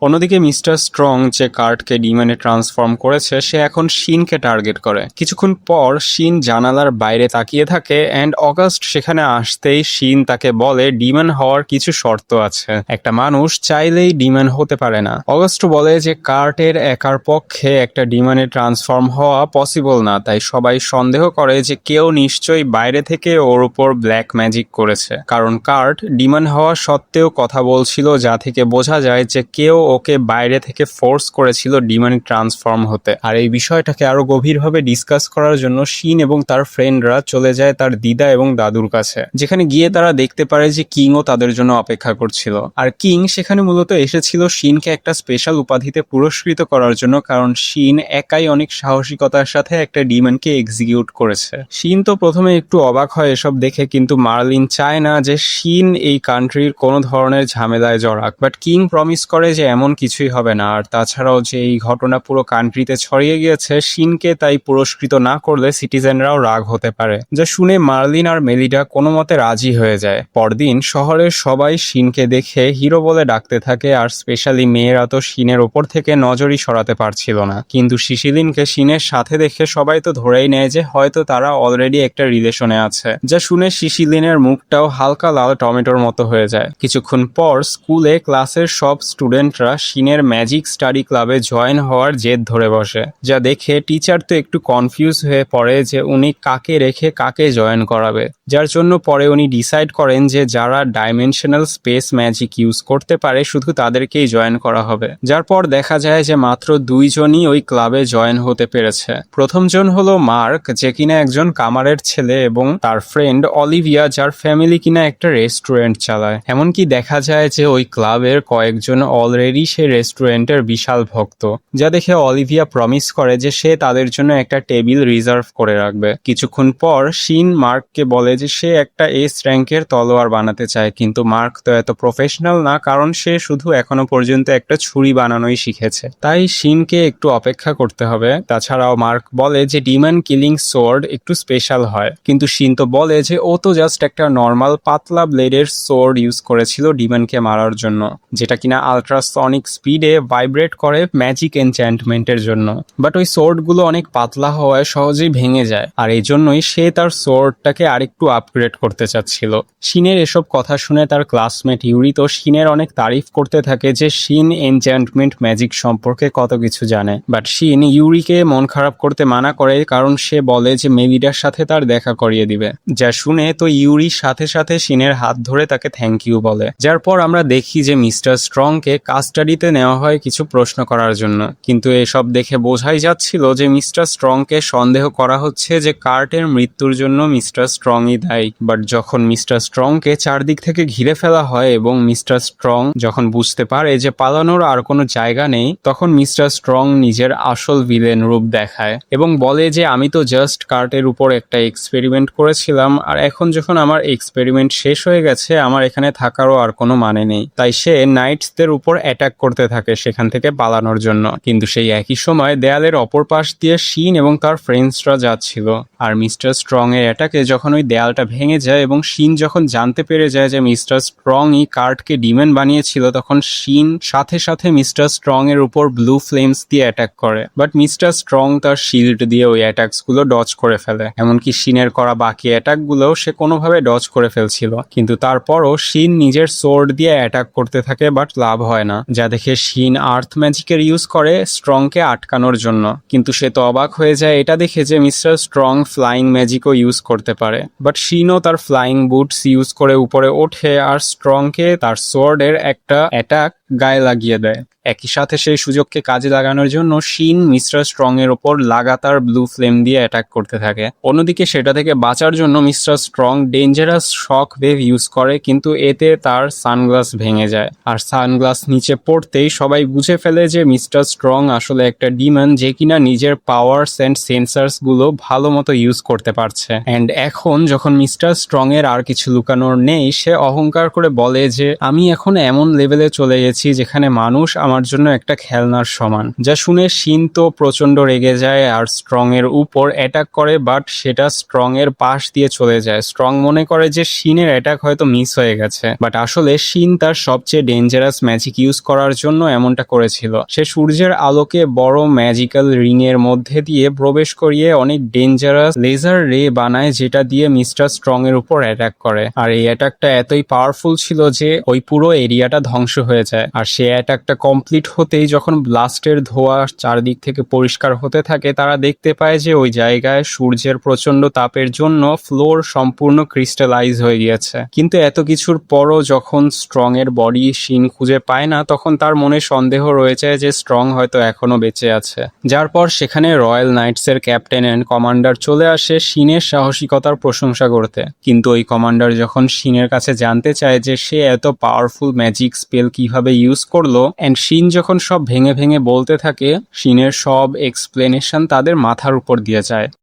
অন্যদিকে mister strong যে কার্টকে ডিমনে transform করেছে সে এখন শিনকে টার্গেট করে। কিছুক্ষণ পর শিন জানালার বাইরে তাকিয়ে থাকে অ্যান্ড অগাস্ট সেখানে আসতেই শিন তাকে বলে ডিমন হওয়ার কিছু শর্ত আছে, একটা মানুষ চাইলেই ডিমন হতে পারে না। অগাস্ট বলে যে কার্টের একার পক্ষে একটা ডিমনে ট্রান্সফর্ম হওয়া পসিবল না, তাই সবাই সন্দেহ করে যে কেউ নিশ্চয়ই বাইরে থেকে ওর উপর ব্ল্যাক ম্যাজিক করেছে, কারণ কার্ট ডিমন হওয়া সত্ত্বেও কথা বলছিল, যা থেকে বোঝা যায় যে কেউ ওকে বাইরে থেকে ফোর্স করেছিল ডিমনে ট্রান্সফর্ম হতে। আর এই বিষয়টাকে আরো গভীরভাবে ডিসকাস করার জন্য শিন এবং তার ফ্রেন্ডরা চলে যায় তার দিদা এবং দাদুর কাছে, যেখানে গিয়ে তারা দেখতে পারে যে কিংও তাদের জন্য অপেক্ষা করছিল। আর কিং সেখানে মূলত এসেছিল শিনকে একটা স্পেশাল উপাধিতে পুরস্কৃত করার জন্য, কারণ শিন একাই অনেক সাহসিকতার সাথে একটা ডিমনকে এক্সিকিউট করেছে। শিন তো প্রথমে একটু অবাক হয় এসব দেখে, কিন্তু মার্লিন চায় না যে শিন এই কান্ট্রির কোনো ধরনের ঝামেলায় জড়াক, বাট কিং প্রমিস করে যে এমন কিছুই হবে না। আর তাছাড়াও যে এই ঘটনা পুরো কান্ট্রিতে ছড়িয়ে গিয়েছে, শিনকে তাই পুরস্কৃত না করলে সিটিজেনরাও রাগ হতে পারে, যা শুনে মার্লিন আর মেলিডা কোনো মতে রাজি হয়ে যায়। পরদিন শহরের সবাই শিনকে দেখে হিরো বলে ডাকতে থাকে, আর স্পেশালি মেয়েরা তো শিনের ওপর থেকে নজরই সরাতে পারছিল না। কিন্তু সিসিলিনকে শিনের সাথে দেখে সবাই তো ধরেই নেয় যে হয়তো তারা অলরেডি একটা রিলেশনে আছে, যা শুনে সিসিলিনের মুখটাও হালকা লাল টমেটোর মতো হয়ে যায়। কিছুক্ষণ পর স্কুলে ক্লাসের সব স্টুডেন্টরা শিনের ম্যাজিক স্টাডি ক্লাবে জয়েন হওয়ার জেদ ধরে বসে, যা দেখে টিচার তো একটু কনফিউজ হয়ে পড়ে যে উনি কাকে রেখে কাকে জয়েন করাবে, যার জন্য পরে উনি ডিসাইড করেন যে যারা ডাইমেনশনাল স্পেস ম্যাজিক ইউজ করতে পারে শুধু তাদেরকেই জয়েন করা হবে। যার পর দেখা যায় যে মাত্র 2 জনই ওই ক্লাবে জয়েন হতে পেরেছে। প্রথম জন হলো মার্ক, যে কিনা একজন কামারের ছেলে, এবং তার ফ্রেন্ড অলিভিয়া, যার ফ্যামিলি কিনা একটা রেস্টুরেন্ট চালায়। এমনকি দেখা যায় যে ওই ক্লাবের কয়েকজন অলরেডি সেই রেস্টুরেন্টের বিশাল ভক্ত, যা দেখে অলিভিয়া প্রমিস করে যে সে তাদের জন্য একটা টেবিল রিজার্ভ করে রাখবে। কিছুক্ষণ পর শিন মার্ককে বলে যে সে একটা এস র্যাঙ্কের তলোয়ার বানাতে চায়, কিন্তু মার্ক তো এত প্রফেশনাল না, কারণ সে শুধু এখনো পর্যন্ত একটা ছুরি বানানোই শিখেছে, তাই শিনকে একটু অপেক্ষা করতে হবে। তাছাড়াও মার্ক বলে যে ডিমন কিলিং সোর্ড একটু স্পেশাল হয়, কিন্তু শিন তো বলে যে ও তো জাস্ট একটা নর্মাল পাতলা ব্লেডের সোর্ড ইউজ করেছিল ডিমনকে মারার জন্য, যেটা কিনা আলট্রাসনিক স্পিডে ভাইব্রেট করে ম্যাজিক এনচ্যান্টমেন্টের জন্য। বাট ওই সোর্ডগুলো অনেক পাতলা হওয়ায় সহজেই ভেঙে যায়, আর এই জন্যই সে তার সোর্ডটাকে আরেকটু আপগ্রেড করতে চাচ্ছিল। শিনের এসব কথা শুনে তার ক্লাসমেট ইউরি তো শিনের অনেক তারিফ করতে থাকে যে শিন এনচ্যান্টমেন্ট ম্যাজিক সম্পর্কে কত কিছু জানে। বাট শিন ইউরিকে মন খারাপ করতে মানা করে, কারণ সে বলে যে মেলিডার সাথে তার দেখা করিয়ে দিবে, যা শুনে তো ইউরির সাথে সাথে শিনের হাত ধরে তাকে থ্যাংক ইউ বলে। যার পর আমরা দেখি যে মিস্টার স্ট্রংকে কাস্টাডিতে নেওয়া হয় কিছু প্রশ্ন করার জন্য, কিন্তু এসব দেখে বোঝাই যাচ্ছিল যে মিস্টার স্ট্রংকে সন্দেহ করা হচ্ছে যে কার্টের মৃত্যুর জন্য মিস্টার স্ট্রংই দায়ী। বাট যখন মিস্টার স্ট্রংকে চারদিক থেকে ঘিরে ফেলা হয় এবং মিস্টার স্ট্রং যখন বুঝতে পারে যে পালানোর আর কোনো জায়গা নেই, তখন মিস্টার স্ট্রং নিজের আসল ভিলেন রূপ দেখায় এবং বলে যে আমি তো জাস্ট কার্টের উপর একটা এক্সপেরিমেন্ট করেছিলাম, আর এখন যখন আমার এক্সপেরিমেন্ট শেষ হয়ে গেছে আমার এখানে থাকারও আর কোনো মানে নেই। তাই সে নাইটসদের উপর অ্যাটাক করতে থাকে সেখান থেকে পালানোর জন্য। কিন্তু সেই একই সময় দেয়ালের অপর পাশ দিয়ে শিন এবং তার ফ্রেন্ডসরা যাচ্ছিল, আর মিস্টার স্ট্রং এর অ্যাটাকে যখন ওই দেয়ালটা ভেঙে যায় এবং শিন যখন জানতে পেরে যায় যে মিস্টার স্ট্রংই কার্টকে ডিমন বানিয়েছিল, তখন শিন সাথে সাথে মিস্টার স্ট্রং এর উপর ব্লু ফ্লেমস দিয়ে অ্যাটাক করে। বাট মিস্টার স্ট্রং তার শিল্ড দিয়ে ওই অ্যাটাকস গুলো ডজ করে ফেলে, এমনকি শিনের করা বাকি অ্যাটাক গুলোও সে কোনোভাবে ডজ করে ফেলছিল। কিন্তু তারপরও শিন নিজের সোর্ড দিয়ে অ্যাটাক করতে থাকে, বাট লাভ হয় না, যা দেখে শিন আর্থ ম্যাজিকের ইউজ করে স্ট্রংকে আটকানোর জন্য। কিন্তু সে তো অবাক হয়ে যায় এটা দেখে যে মিস্টার স্ট্রং ফ্লাইং ম্যাজিকও ইউজ করতে পারে। বাট শিনও তার ফ্লাইং বুটস ইউজ করে উপরে ওঠে আর স্ট্রংকে তার সোর্ডের একটা অ্যাটাক গায়ে লাগিয়ে দেয়। একই সাথে সেই সুযোগকে কাজে লাগানোর জন্য শিন মিস্টার স্ট্রং এর ওপর লাগাতার ব্লু ফ্লেম দিয়ে অ্যাটাক করতে থাকে। অন্যদিকে সেটা থেকে বাঁচার জন্য mister strong dangerous shock wave use করে, কিন্তু এতে তার সানগ্লাস ভেঙে যায়, আর সানগ্লাস নিচে পড়তেই সবাই বুঝে ফেলে যে মিস্টার স্ট্রং আসলে একটা ডিমন, যে কিনা নিজের পাওয়ারস এন্ড সেন্সার্স গুলো ভালো মতো ইউজ করতে পারছে। এন্ড এখন যখন মিস্টার স্ট্রং এর আর কিছু লুকানোর নেই, সে অহংকার করে বলে যে আমি এখন এমন লেভেলে চলে গেছি এসেছি যেখানে মানুষ আমার জন্য একটা খেলনার সমান। যা শুনে শিন তো প্রচন্ড রেগে যায় আর স্ট্রং এর উপর অ্যাটাক করে, বাট সেটা স্ট্রং এর পাশ দিয়ে চলে যায়। স্ট্রং মনে করে যে শিনের অ্যাটাক হয়তো মিস হয়ে গেছে, বাট আসলে শিন তার সবচেয়ে ডেঞ্জারাস ম্যাজিক ইউজ করার জন্য এমনটা করেছিল। সে সূর্যের আলোকে বড় ম্যাজিক্যাল রিং এর মধ্যে দিয়ে প্রবেশ করিয়ে অনেক ডেঞ্জারাস লেজার রে বানায়, যেটা দিয়ে মিস্টার স্ট্রং এর উপর অ্যাটাক করে। আর এই অ্যাটাকটা এতই পাওয়ারফুল ছিল যে ওই পুরো এরিয়াটা ধ্বংস হয়ে যায়। আর সে অ্যাটাকটা কমপ্লিট হতেই যখন ব্লাস্টের ধোঁয়া চারদিক থেকে পরিষ্কার হতে থাকে, তারা দেখতে পায় যে ওই জায়গায় সূর্যের প্রচন্ড তাপের জন্য ফ্লোর সম্পূর্ণ ক্রিস্টালাইজ হয়ে গিয়েছে। কিন্তু এত কিছুর পরও যখন স্ট্রং এর বডি শিন খুঁজে পায় না, তখন তার মনে সন্দেহ রয়ে যায় যে স্ট্রং হয়তো এখনো বেঁচে আছে। যার পর সেখানে রয়্যাল নাইটস এর ক্যাপ্টেন এন্ড কমান্ডার চলে আসে শিনের সাহসিকতার প্রশংসা করতে। কিন্তু ওই কমান্ডার যখন শিনের কাছে জানতে চায় যে সে এত পাওয়ারফুল ম্যাজিক স্পেল কিভাবে ইউজ করলো, এন্ড শিন যখন সব ভেঙে ভেঙে বলতে থাকে, শিনের সব এক্সপ্লেনেশন তাদের মাথার উপর দিয়ে যায়।